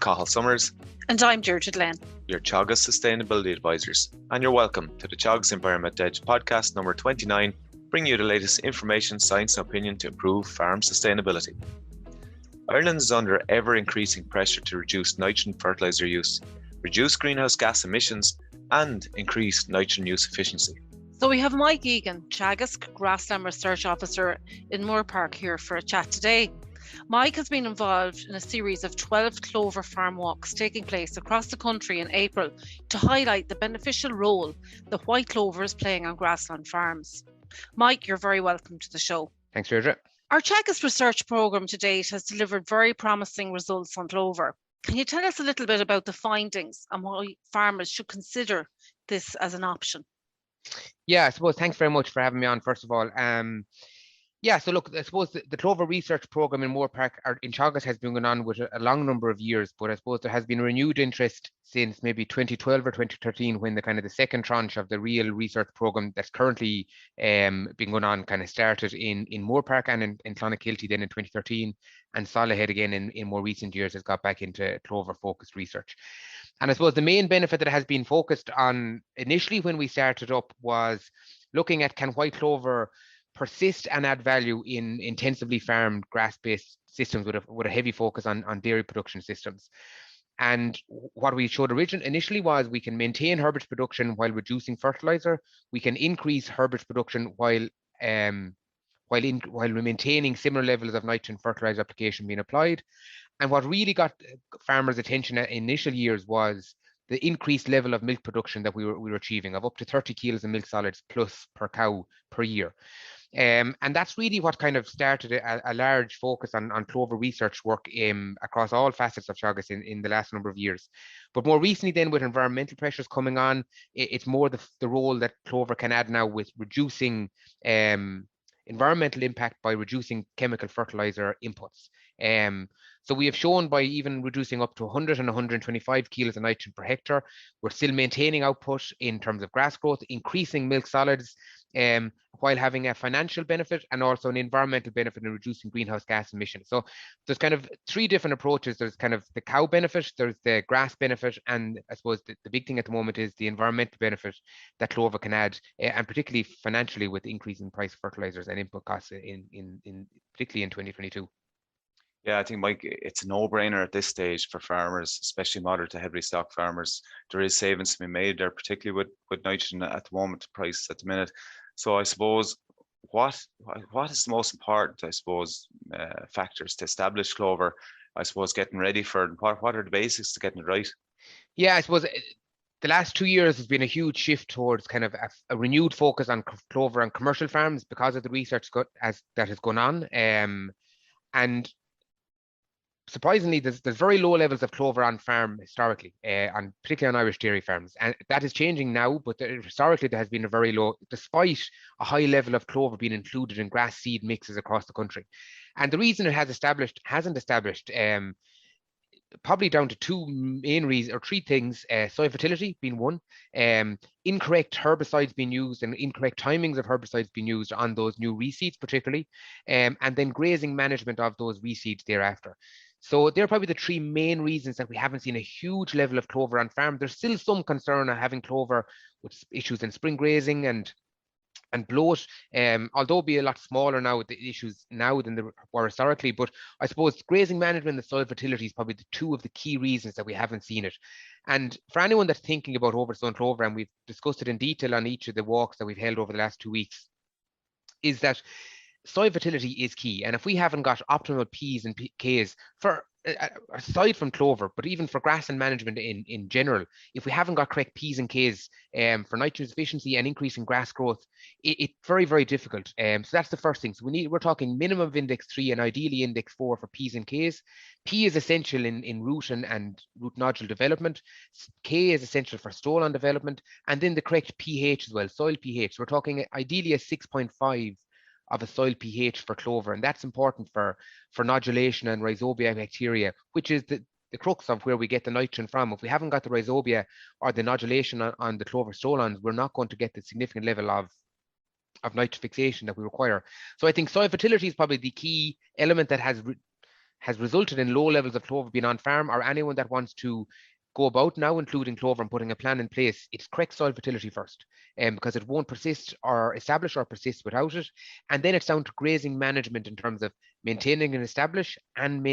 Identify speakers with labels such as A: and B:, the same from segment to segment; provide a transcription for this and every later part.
A: Cathal Summers.
B: And I'm Deirdre,
A: your Teagasc Sustainability Advisors. And you're welcome to the Teagasc Environment Edge podcast number 29, bringing you the latest information, science and opinion to improve farm sustainability. Ireland is under ever-increasing pressure to reduce nitrogen fertiliser use, reduce greenhouse gas emissions and increase nitrogen use efficiency.
B: So we have Mike Egan, Teagasc Grassland Research Officer in Moorepark here for a chat today. Mike has been involved in a series of 12 clover farm walks taking place across the country in April to highlight the beneficial role that white clover is playing on grassland farms. Mike, you're very welcome to the show.
C: Thanks, Deirdre.
B: Our Teagasc research programme to date has delivered very promising results on clover. Can you tell us a little bit about the findings and why farmers should consider this as an option?
C: Yeah, I suppose thanks very much for having me on, first of all. So look, I suppose the clover research programme in Moorepark in Teagasc has been going on with a long number of years, but I suppose there has been renewed interest since maybe 2012 or 2013 when the second tranche of the real research programme that's currently been going on kind of started in Moorepark and in Clonakilty then in 2013, and Solihull again in more recent years has got back into clover focused research. And I suppose the main benefit that has been focused on initially when we started up was looking at can white clover persist and add value in intensively farmed grass-based systems with a heavy focus on dairy production systems. And what we showed initially was we can maintain herbage production while reducing fertilizer. We can increase herbage production while maintaining similar levels of nitrogen fertilizer application being applied. And what really got farmers' attention in initial years was the increased level of milk production that we were achieving of up to 30 kilos of milk solids plus per cow per year. And that's really what kind of started a large focus on clover research work across all facets of Teagasc in the last number of years. But more recently then, with environmental pressures coming on, it's more the role that clover can add now with reducing environmental impact by reducing chemical fertilizer inputs. So we have shown by even reducing up to 100 and 125 kilos of nitrogen per hectare, we're still maintaining output in terms of grass growth, increasing milk solids, while having a financial benefit and also an environmental benefit in reducing greenhouse gas emissions. So there's kind of three different approaches. There's kind of the cow benefit, there's the grass benefit, and I suppose the big thing at the moment is the environmental benefit that clover can add, and particularly financially with increasing price of fertilizers and input costs particularly in 2022.
A: Yeah, I think, Mike, it's a no-brainer at this stage for farmers, especially moderate to heavily stocked farmers. There is savings to be made there, particularly with nitrogen at the moment, price at the minute. So I suppose what is the most important, factors to establish clover? I suppose getting ready for it. What are the basics to getting it right?
C: Yeah, I suppose the last 2 years has been a huge shift towards kind of a renewed focus on clover on commercial farms because of the research that has gone on. And surprisingly, there's very low levels of clover on farm historically, particularly on Irish dairy farms. And that is changing now, but historically there has been a very low, despite a high level of clover being included in grass seed mixes across the country. And the reason it hasn't established, probably down to two main reasons, or three things: soil fertility being one, incorrect herbicides being used and incorrect timings of herbicides being used on those new reseeds particularly, and then grazing management of those reseeds thereafter. So they're probably the three main reasons that we haven't seen a huge level of clover on farm. There's still some concern of having clover with issues in spring grazing and bloat, although be a lot smaller now with the issues now than they were historically. But I suppose grazing management and soil fertility is probably the two of the key reasons that we haven't seen it. And for anyone that's thinking about oversown clover, and we've discussed it in detail on each of the walks that we've held over the last 2 weeks, is that soil fertility is key. And if we haven't got optimal P's and K's for aside from clover, but even for grassland management in general, if we haven't got correct P's and K's for nitrogen efficiency and increasing grass growth, it's very, very difficult. So that's the first thing. So we're talking minimum of index 3 and ideally index 4 for P's and K's. P is essential in root and root nodule development. K is essential for stolon development, and then the correct pH as well, soil pH. We're talking ideally a 6.5 of a soil pH for clover, and that's important for nodulation and rhizobia bacteria, which is the crux of where we get the nitrogen from. If we haven't got the rhizobia or the nodulation on the clover stolons, we're not going to get the significant level of nitrogen fixation that we require. So I think soil fertility is probably the key element that has resulted in low levels of clover being on farm, or anyone that wants to go about now including clover and putting a plan in place, it's correct soil fertility first, because it won't persist or establish or persist without it. And then it's down to grazing management in terms of maintaining and establish and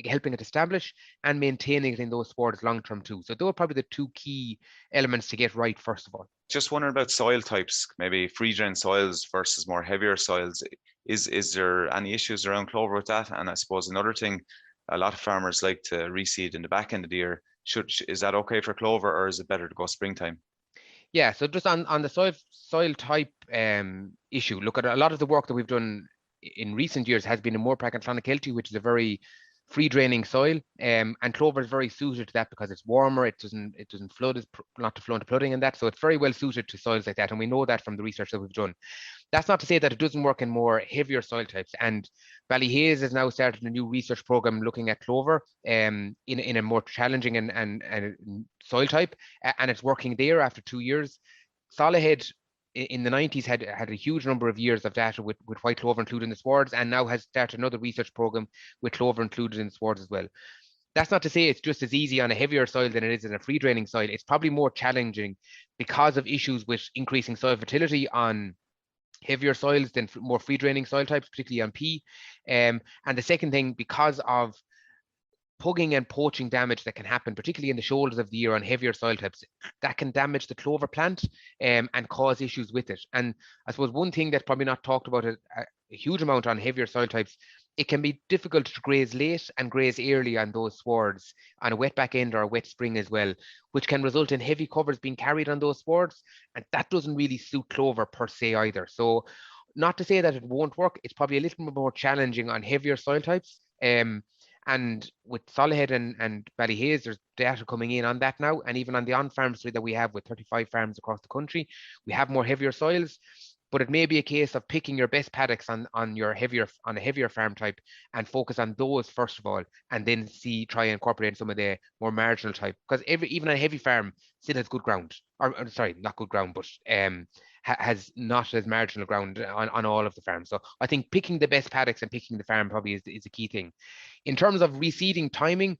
C: helping it establish and maintaining it in those swards long term too. So those are probably the two key elements to get right first of all.
A: Just wondering about soil types, maybe free drain soils versus more heavier soils. Is there any issues around clover with that? And I suppose another thing, a lot of farmers like to reseed in the back end of the year. Is that okay for clover, or is it better to go springtime?
C: Yeah, so just on the soil type issue, look at a lot of the work that we've done in recent years has been in Moorepark and Clonakilty, which is a very free draining soil, and clover is very suited to that because it's warmer, it doesn't flood, it's not to flow into flooding and that, so it's very well suited to soils like that, and we know that from the research that we've done. That's not to say that it doesn't work in more heavier soil types, and Ballyhaise has now started a new research program looking at clover in a more challenging and soil type, and it's working there after 2 years. Solihead in the 90s had a huge number of years of data with white clover included in the swards, and now has started another research program with clover included in the swards as well. That's not to say it's just as easy on a heavier soil than it is in a free draining soil. It's probably more challenging because of issues with increasing soil fertility on heavier soils than more free draining soil types, particularly on P. And the second thing, because of pugging and poaching damage that can happen, particularly in the shoulders of the year on heavier soil types, that can damage the clover plant and cause issues with it. And I suppose one thing that's probably not talked about a huge amount on heavier soil types, it can be difficult to graze late and graze early on those swards on a wet back end or a wet spring as well, which can result in heavy covers being carried on those swards. And that doesn't really suit clover per se either. So not to say that it won't work, it's probably a little bit more challenging on heavier soil types. And with Solihead and Ballyhaise, there's data coming in on that now. And even on the on-farm study that we have with 35 farms across the country, we have more heavier soils. But it may be a case of picking your best paddocks on a heavier farm type and focus on those first of all, and then try and incorporate some of the more marginal type. Because even a heavy farm still has good ground, or sorry, not good ground, but has not as marginal ground on all of the farms. So I think picking the best paddocks and picking the farm probably is a key thing. In terms of reseeding timing,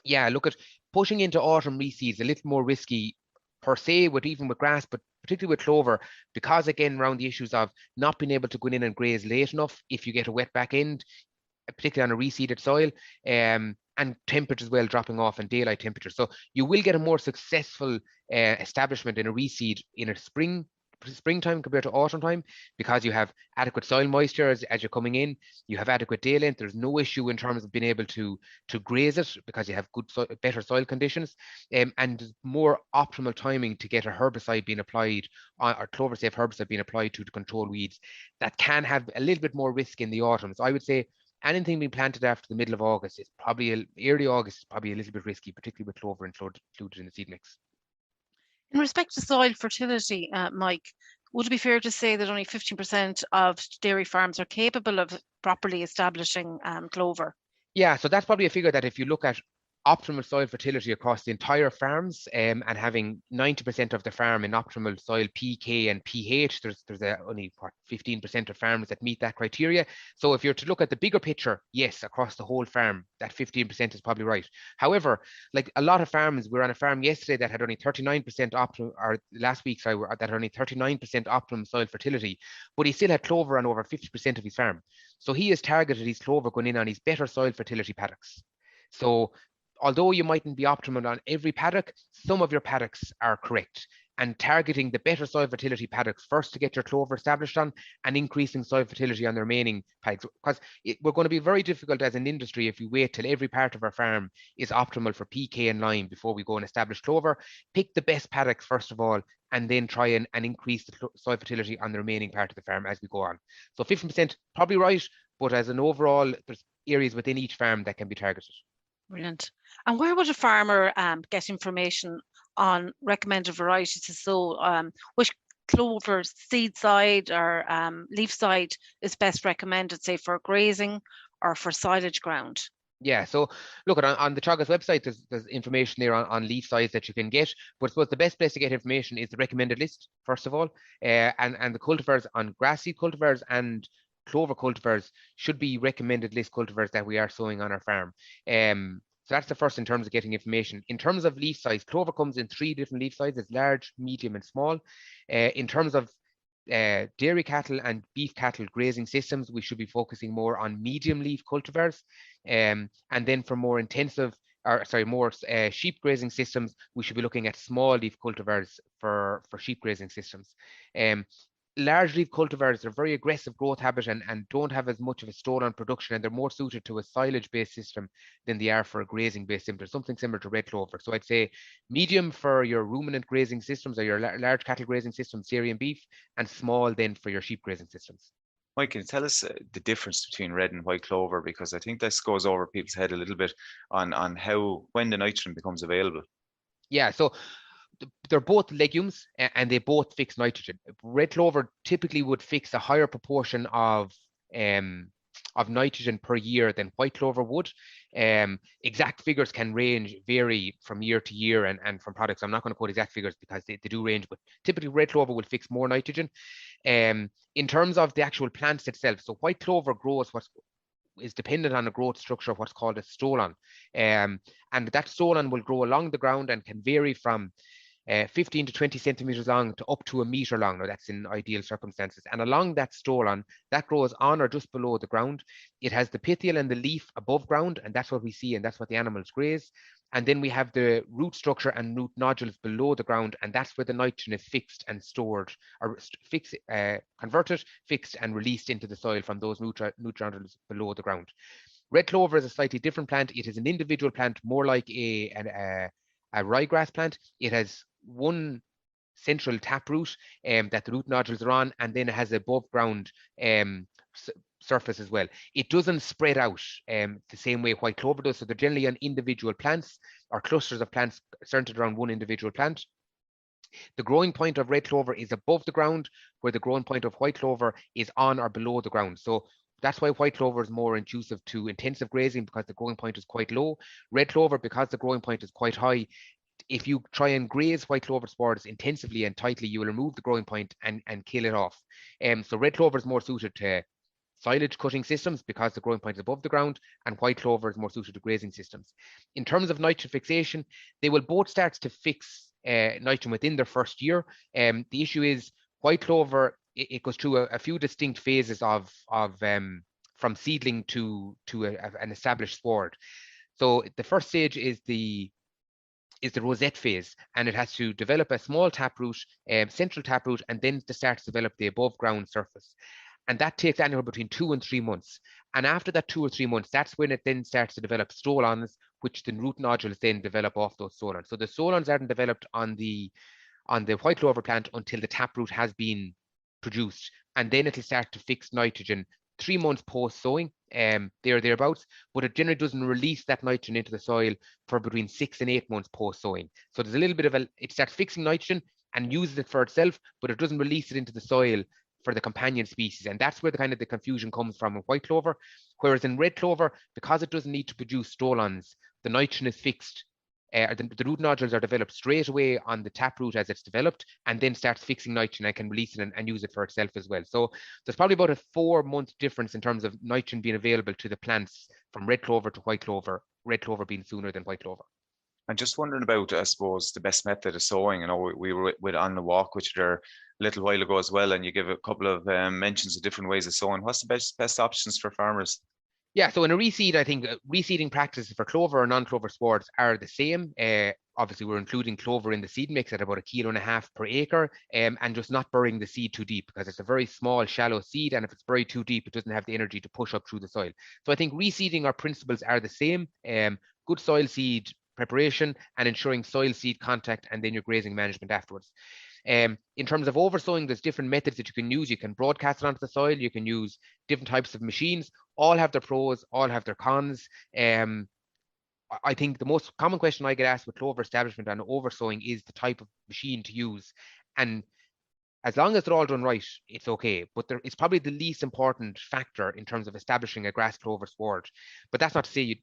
C: yeah, look at pushing into autumn reseed is a little more risky per se, even with grass, but particularly with clover, because again, around the issues of not being able to go in and graze late enough if you get a wet back end, particularly on a reseeded soil, and temperatures as well dropping off and daylight temperatures. So you will get a more successful establishment in a reseed in a springtime compared to autumn time, because you have adequate soil moisture as you're coming in, you have adequate day length, there's no issue in terms of being able to graze it because you have better soil conditions, and more optimal timing to get a herbicide being applied or clover safe herbicide being applied to control weeds. That can have a little bit more risk in the autumn. So I would say anything being planted after the middle of August is probably early August is probably a little bit risky, particularly with clover included in the seed mix.
B: In respect to soil fertility, Mike, would it be fair to say that only 15% of dairy farms are capable of properly establishing clover?
C: Yeah, so that's probably a figure that if you look at optimal soil fertility across the entire farms, and having 90% of the farm in optimal soil pK and pH, there's only 15% of farms that meet that criteria. So if you're to look at the bigger picture, yes, across the whole farm, that 15% is probably right. However, like a lot of farms, we were on a farm yesterday that had only 39% optimum, or last week, sorry, that had only 39% optimum soil fertility, but he still had clover on over 50% of his farm. So he has targeted his clover going in on his better soil fertility paddocks. So although you mightn't be optimal on every paddock, some of your paddocks are correct. And targeting the better soil fertility paddocks first to get your clover established on, and increasing soil fertility on the remaining paddocks. Because we're going to be very difficult as an industry if we wait till every part of our farm is optimal for PK and lime before we go and establish clover. Pick the best paddocks first of all, and then try and increase the soil fertility on the remaining part of the farm as we go on. So 15% probably right, but as an overall, there's areas within each farm that can be targeted.
B: Brilliant. And where would a farmer get information on recommended varieties to sow? Which clover seed side or leaf side is best recommended, say, for grazing or for silage ground?
C: Yeah, so look, on the Teagasc website, there's information there on leaf size that you can get. But I suppose the best place to get information is the recommended list, first of all, and the cultivars on grass seed cultivars and clover cultivars should be recommended list cultivars that we are sowing on our farm. So that's the first in terms of getting information. In terms of leaf size, clover comes in 3 different leaf sizes: large, medium, and small. In terms of dairy cattle and beef cattle grazing systems, we should be focusing more on medium leaf cultivars. And then for more intensive, more sheep grazing systems, we should be looking at small leaf cultivars for sheep grazing systems. Large leaf cultivars are very aggressive growth habit and don't have as much of a stolon production, and they're more suited to a silage based system than they are for a grazing based system. There's something similar to red clover. So I'd say medium for your ruminant grazing systems or your large cattle grazing systems, dairy and beef, and small then for your sheep grazing systems.
A: Mike, can you tell us the difference between red and white clover? Because I think this goes over people's head a little bit on when the nitrogen becomes available.
C: Yeah, so they're both legumes and they both fix nitrogen. Red clover typically would fix a higher proportion of nitrogen per year than white clover would. Exact figures can vary from year to year and from products. I'm not going to quote exact figures because they do range, but typically red clover will fix more nitrogen. In terms of the actual plants itself, so white clover grows what is dependent on a growth structure of what's called a stolon. And that stolon will grow along the ground and can vary from 15 to 20 centimeters long to up to a meter long. Now that's in ideal circumstances. And along that stolon, that grows on or just below the ground. It has the pithial and the leaf above ground, and that's what we see, and that's what the animals graze. And then we have the root structure and root nodules below the ground, and that's where the nitrogen is fixed and stored, or converted, fixed, and released into the soil from those root nodules below the ground. Red clover is a slightly different plant. It is an individual plant, more like a ryegrass plant. It has one central taproot that the root nodules are on, and then it has above ground surface as well. It doesn't spread out the same way white clover does. So they're generally on individual plants or clusters of plants centered around one individual plant. The growing point of red clover is above the ground, where the growing point of white clover is on or below the ground. So that's why white clover is more conducive to intensive grazing, because the growing point is quite low. Red clover, because the growing point is quite high, if you try and graze white clover spores intensively and tightly, you will remove the growing point and kill it off. So red clover is more suited to silage cutting systems because the growing point is above the ground, and white clover is more suited to grazing systems. In terms of nitrogen fixation, they will both start to fix nitrogen within their first year. The issue is white clover, it goes through a few distinct phases of from seedling to an established sward. So the first stage is the rosette phase, and it has to develop a small taproot, central taproot, and then to start to develop the above ground surface. And that takes anywhere between 2 and 3 months. And after that 2 or 3 months, that's when it then starts to develop stolons, which the root nodules then develop off those stolons. So the stolons aren't developed on the white clover plant until the taproot has been produced, and then it'll start to fix nitrogen 3 months post sowing, thereabouts, but it generally doesn't release that nitrogen into the soil for between 6 and 8 months post sowing. So there's a little bit of it starts fixing nitrogen and uses it for itself, but it doesn't release it into the soil for the companion species. And that's where the confusion comes from in white clover. Whereas in red clover, because it doesn't need to produce stolons, the nitrogen is fixed. The root nodules are developed straight away on the taproot as it's developed, and then starts fixing nitrogen and can release it and use it for itself as well. So there's probably about a 4-month difference in terms of nitrogen being available to the plants from red clover to white clover, red clover being sooner than white clover.
A: I'm just wondering about, I suppose, the best method of sowing. I know we were on the walk with you there a little while ago as well, and you give a couple of mentions of different ways of sowing. What's the best options for farmers?
C: Yeah, so in a reseed, I think reseeding practices for clover or non-clover swards are the same. Obviously, we're including clover in the seed mix at about 1.5 kilos per acre, and just not burying the seed too deep, because it's a very small, shallow seed, and if it's buried too deep, it doesn't have the energy to push up through the soil. So I think reseeding, our principles are the same. Good soil seed preparation and ensuring soil seed contact, and then your grazing management afterwards. In terms of oversowing, there's different methods that you can use. You can broadcast it onto the soil. You can use different types of machines. All have their pros, all have their cons. I think the most common question I get asked with clover establishment and oversowing is the type of machine to use. And as long as they're all done right, it's okay. But it's probably the least important factor in terms of establishing a grass clover sward. But that's not to say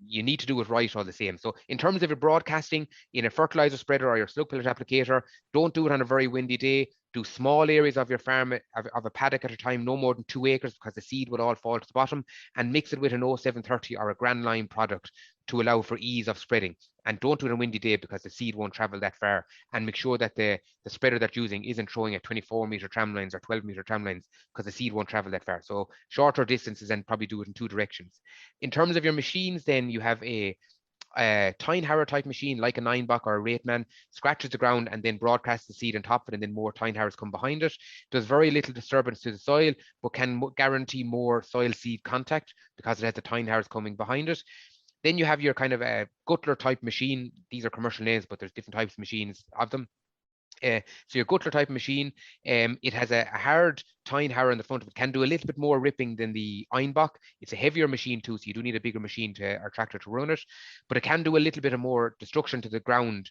C: you need to do it right all the same. So in terms of your broadcasting in a fertilizer spreader or your slug pellet applicator, don't do it on a very windy day. Do small areas of your farm, of a paddock at a time, no more than 2 acres, because the seed would all fall to the bottom, and mix it with an 0730 or a Grand Line product to allow for ease of spreading. And don't do it on a windy day because the seed won't travel that far. And make sure that the spreader that you're using isn't throwing at 24-meter tramlines or 12-meter tramlines, because the seed won't travel that far. So shorter distances, and probably do it in 2 directions. In terms of your machines, then you have a tine harrow type machine like a 9-buck or a Rateman, scratches the ground and then broadcasts the seed on top of it, and then more tine harrows come behind it. Does very little disturbance to the soil, but can guarantee more soil seed contact because it has the tine harrows coming behind it. Then you have your kind of a guttler type machine. These are commercial names, but there's different types of machines of them. So your guttler type machine, it has a hard tine harrow in the front of it, can do a little bit more ripping than the Einbach. It's a heavier machine too, so you do need a bigger machine or tractor to run it, but it can do a little bit of more destruction to the ground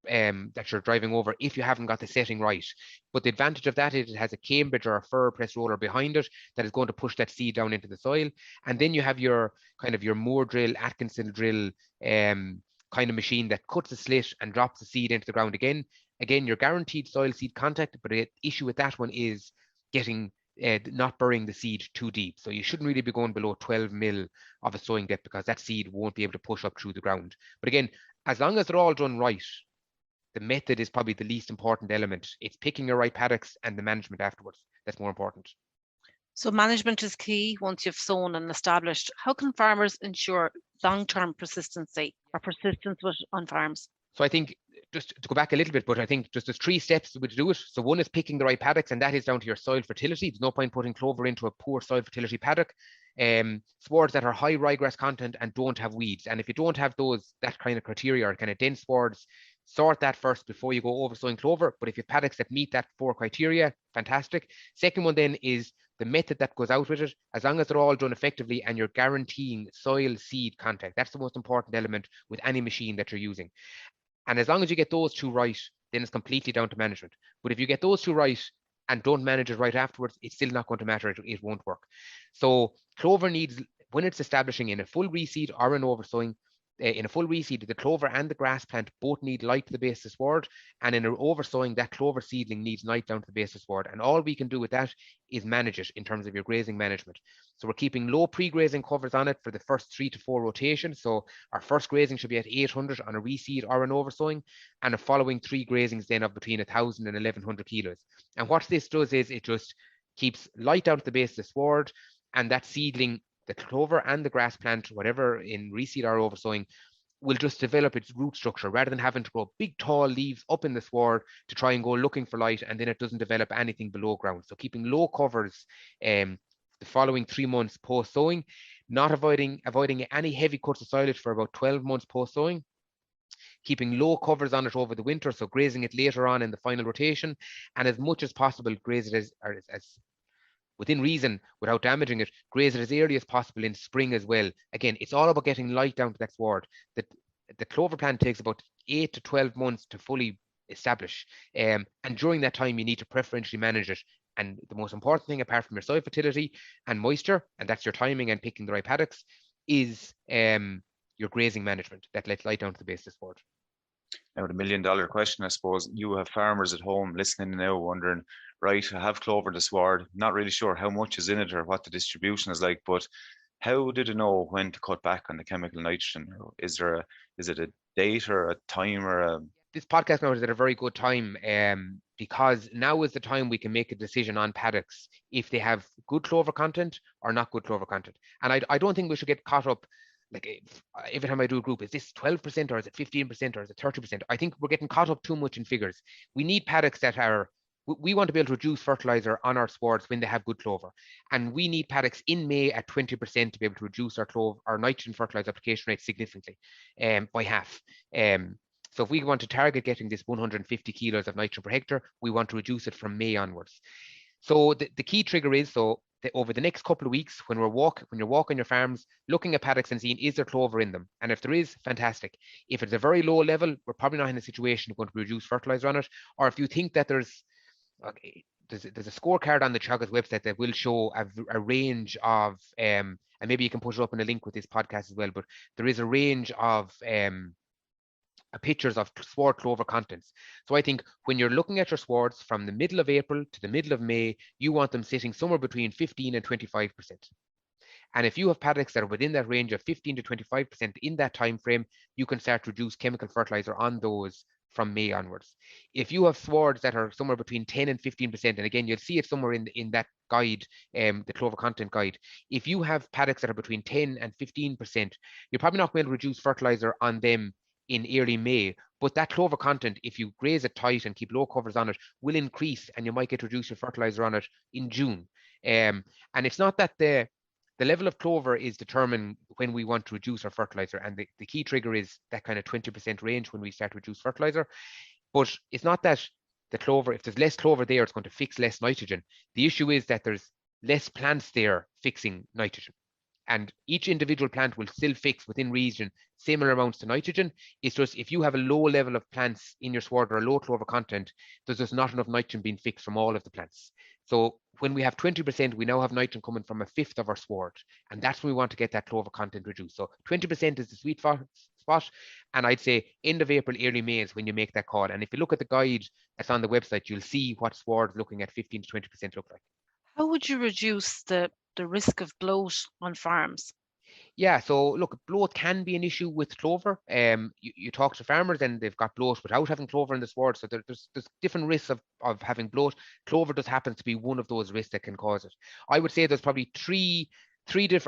C: that you're driving over if you haven't got the setting right. But the advantage of that is it has a Cambridge or a fir press roller behind it that is going to push that seed down into the soil. And then you have your kind of your Moore drill, Atkinson drill kind of machine that cuts a slit and drops the seed into the ground again. Again, you're guaranteed soil seed contact, but the issue with that one is getting not burying the seed too deep. So you shouldn't really be going below 12 mil of a sowing depth, because that seed won't be able to push up through the ground. But again, as long as they're all done right, the method is probably the least important element. It's picking your right paddocks and the management afterwards that's more important.
B: So management is key once you've sown and established. How can farmers ensure long-term persistency or persistence on farms?
C: So I think, just to go back a little bit, but I think just there's 3 steps to do it. So one is picking the right paddocks, and that is down to your soil fertility. There's no point putting clover into a poor soil fertility paddock. Swards that are high ryegrass content and don't have weeds. And if you don't have that kind of criteria, or kind of dense swards, sort that first before you go over sowing clover. But if you have paddocks that meet that 4 criteria, fantastic. Second one then is the method that goes out with it. As long as they're all done effectively and you're guaranteeing soil seed contact, that's the most important element with any machine that you're using. And as long as you get those 2 right, then it's completely down to management. But if you get those 2 right and don't manage it right afterwards, it's still not going to matter. It won't work. So clover needs, when it's establishing in a full reseed or an oversowing, in a full reseed, the clover and the grass plant both need light to the base of the sward, and in an oversowing, that clover seedling needs light down to the base of the sward. And all we can do with that is manage it in terms of your grazing management. So we're keeping low pre-grazing covers on it for the first 3 to 4 rotations. So our first grazing should be at 800 on a reseed or an oversowing, and the following 3 grazings then of between 1,000 and 1,100 kilos. And what this does is it just keeps light down to the base of the sward, and that seedling, the clover and the grass plant, whatever in reseed or oversowing, will just develop its root structure rather than having to grow big tall leaves up in the sward to try and go looking for light, and then it doesn't develop anything below ground. So keeping low covers the following 3 months post sowing, not avoiding any heavy cuts of silage for about 12 months post sowing, keeping low covers on it over the winter, so grazing it later on in the final rotation, and as much as possible graze it as within reason, without damaging it, graze it as early as possible in spring as well. Again, it's all about getting light down to that sward. The clover plant takes about 8 to 12 months to fully establish. And during that time, you need to preferentially manage it. And the most important thing, apart from your soil fertility and moisture, and that's your timing and picking the right paddocks, is your grazing management that lets light down to the base of the sward.
A: Now, the $1 million question, I suppose, you have farmers at home listening now wondering, right, I have clover in the sward, not really sure how much is in it or what the distribution is like, but how do they know when to cut back on the chemical nitrogen? Is it a date or a time or a...
C: This podcast now is at a very good time because now is the time we can make a decision on paddocks if they have good clover content or not good clover content. And I don't think we should get caught up, like every time I do a group, is this 12% or is it 15% or is it 30%? I think we're getting caught up too much in figures. We need paddocks that are, we want to be able to reduce fertilizer on our swards when they have good clover. And we need paddocks in May at 20% to be able to reduce our nitrogen fertilizer application rate significantly by half. So if we want to target getting this 150 kilos of nitrogen per hectare, we want to reduce it from May onwards. So the key trigger is, over the next couple of weeks, when you're walking your farms, looking at paddocks and seeing, is there clover in them? And if there is, fantastic. If it's a very low level, we're probably not in a situation going to reduce fertilizer on it. Or if you think that there's a scorecard on the Teagasc website that will show a range of, and maybe you can put it up in a link with this podcast as well, but there is a range of pictures of sward clover contents. So I think when you're looking at your swards from the middle of April to the middle of May, you want them sitting somewhere between 15 and 25%. And if you have paddocks that are within that range of 15 to 25% in that time frame, you can start to reduce chemical fertilizer on those from May onwards. If you have swards that are somewhere between 10 and 15%, and again, you'll see it somewhere in that guide, the clover content guide. If you have paddocks that are between 10 and 15%, you're probably not going to reduce fertilizer on them in early May, but that clover content, if you graze it tight and keep low covers on it, will increase, and you might get to reduce your fertilizer on it in June. And it's not that the level of clover is determined when we want to reduce our fertilizer, and the key trigger is that kind of 20% range when we start to reduce fertilizer. But it's not that the clover, if there's less clover there, it's going to fix less nitrogen. The issue is that there's less plants there fixing nitrogen. And each individual plant will still fix within region similar amounts to nitrogen. It's just if you have a low level of plants in your sward or a low clover content, there's just not enough nitrogen being fixed from all of the plants. So when we have 20%, we now have nitrogen coming from a fifth of our sward. And that's when we want to get that clover content reduced. So 20% is the sweet spot. And I'd say end of April, early May is when you make that call. And if you look at the guide that's on the website, you'll see what swards looking at 15 to 20% look like.
B: How would you reduce the risk of bloat on farms?
C: Yeah, so look, bloat can be an issue with clover. You talk to farmers and they've got bloat without having clover in the sward. So there's different risks of having bloat. Clover just happens to be one of those risks that can cause it. I would say there's probably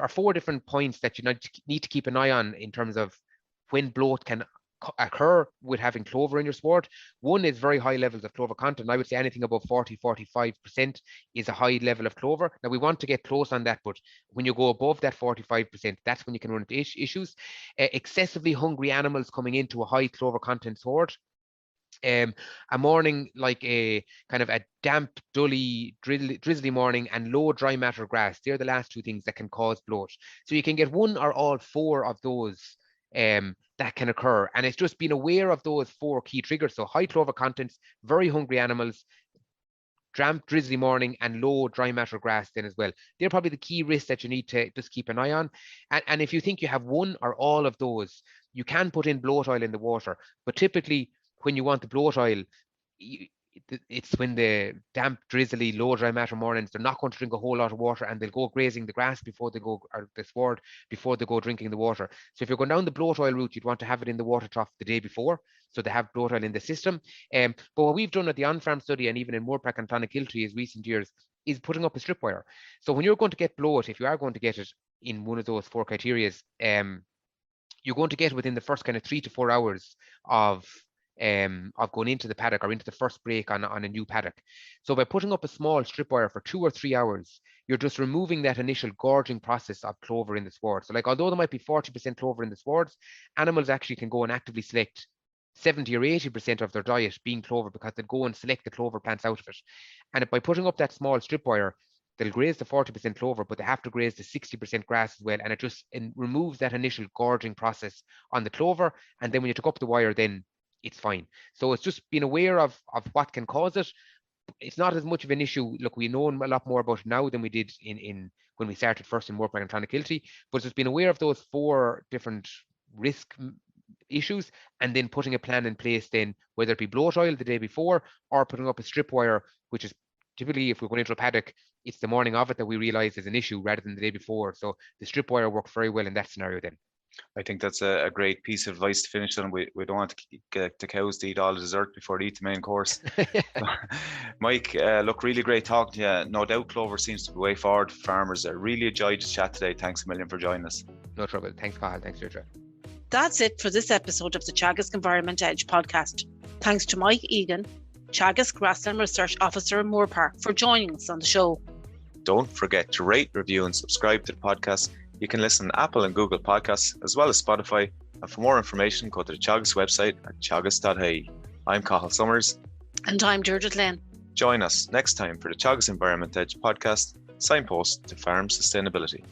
C: four different points that you need to keep an eye on in terms of when bloat can occur with having clover in your sward. One is very high levels of clover content. I would say anything above 40-45% is a high level of clover. Now we want to get close on that, but when you go above that 45%, that's when you can run into issues. Excessively hungry animals coming into a high clover content sward. A morning like a kind of a damp, dully, drizzly morning and low dry matter grass, they're the last two things that can cause bloat. So you can get one or all four of those that can occur, and it's just being aware of those four key triggers. So high clover contents, very hungry animals, damp, drizzly morning, and low dry matter grass then as well. They're probably the key risks that you need to just keep an eye on. And if you think you have one or all of those, you can put in bloat oil in the water. But typically when you want the bloat oil, it's when the damp, drizzly, low dry matter mornings, they're not going to drink a whole lot of water, and they'll go grazing the grass before they go, or the sward before they go drinking the water. So if you're going down the bloat oil route, you'd want to have it in the water trough the day before, so they have bloat oil in the system. But what we've done at the on-farm study, and even in Moorepark and Clonakilty in recent years, is putting up a strip wire. So when you're going to get bloat, if you are going to get it in one of those four criteria, you're going to get within the first kind of 3 to 4 hours of going into the paddock or into the first break on a new paddock. So by putting up a small strip wire for 2 or 3 hours, you're just removing that initial gorging process of clover in the sward. So like, although there might be 40% clover in the swards, animals actually can go and actively select 70 or 80% of their diet being clover, because they'll go and select the clover plants out of it. And by putting up that small strip wire, they'll graze the 40% clover, but they have to graze the 60% grass as well. And it just removes that initial gorging process on the clover. And then when you took up the wire, then it's fine. So it's just being aware of what can cause it. It's not as much of an issue. Look, we know a lot more about it now than we did in when we started first in Moorepark and Clonakilty, but just being aware of those four different risk issues, and then putting a plan in place then, whether it be bloat oil the day before or putting up a strip wire, which is typically, if we're going into a paddock, it's the morning of it that we realize is an issue rather than the day before. So the strip wire worked very well in that scenario then.
A: I think that's a great piece of advice to finish on. We don't want to get the cows to eat all the dessert before they eat the main course. Mike, look, really great talking to you. No doubt clover seems to be the way forward for farmers. I really enjoyed the chat today. Thanks a million for joining us.
C: No trouble. Thanks, Cathal. Thanks, Deirdre.
B: That's it for this episode of the Teagasc Environment Edge podcast. Thanks to Mike Egan, Teagasc Grassland Research Officer in Moorepark, for joining us on the show.
A: Don't forget to rate, review and subscribe to the podcast. You can listen on Apple and Google Podcasts, as well as Spotify. And for more information, go to the Teagasc website at teagasc.ie. I'm Cathal Summers.
B: And I'm Deirdre Glenn.
A: Join us next time for the Teagasc Environment Edge podcast, signpost to farm sustainability.